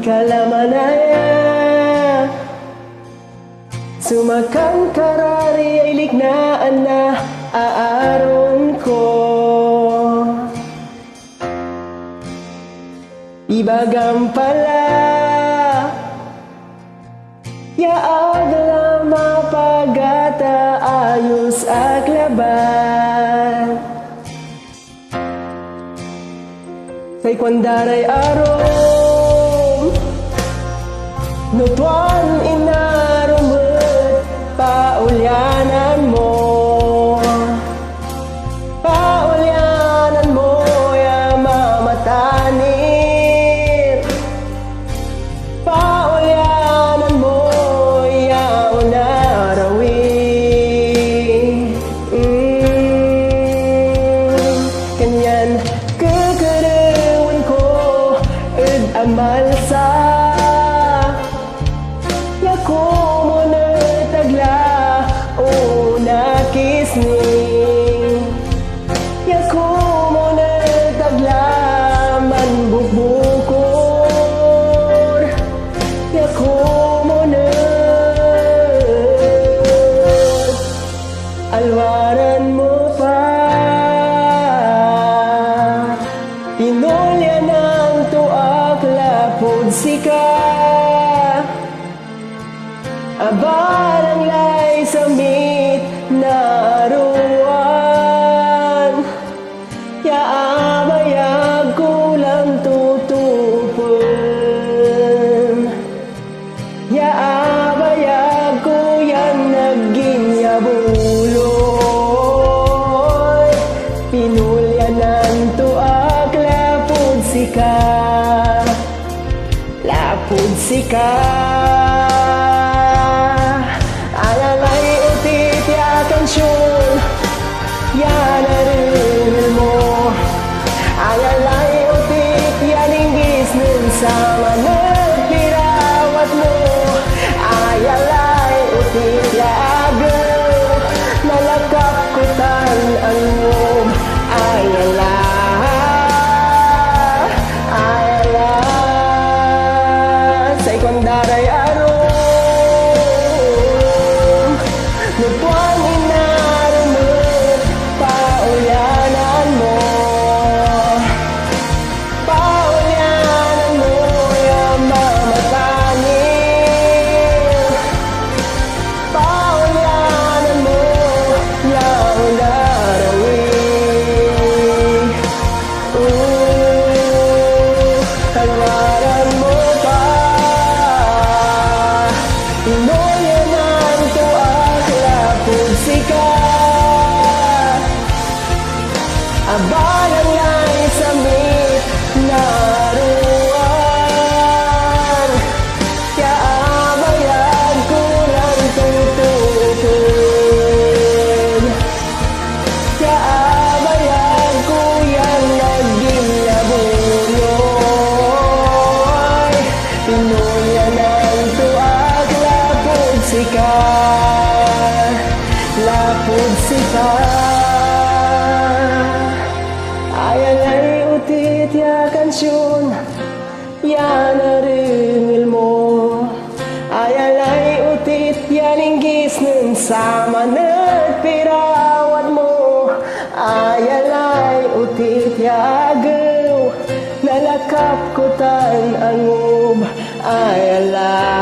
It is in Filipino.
kalamanaya sumakang karari ay lignaan na aaron ko. Ibagang pala yaag lama pagata ayos aklaban kay kwandaray aron nutuan inarumet paulyanan mo ya mamatanir paulyanan mo ya unarawi kanyan kekerawan ko ed amal sa yako mo na tagla o nakisning yako mo na tagla man bukbukor yako mo na alwaran mo pa pinulya ng tuak lapod sika abarang lay samit na aruan yaabayag kulang tutupan yaabayag ko yan naging yabuloy pinulya ng tuak lapod sika alalay utit ya kansyon yan arinil mo alalay utit yan inggis nun sama nagpirawat mo alalay utit ya agaw nalakap kutan ang mom alalay sa ikwandaray aron nutuan inarumet paulyanan mo ya mamatanir paulyanan mo ya unarawi kalwaran mo pa pinulya ng tuak lapod sika abalang lay samit na aruan yaabayag kulang tutupin yaabayag kuyang naging labuloy pinulya ng tuak lapod sika ayalay utit ya kansyon yan aringil mo ayalay utit yan inggis nun sama nagpirawat mo ayalay utit ya agaw nalakap kutan ang ayalay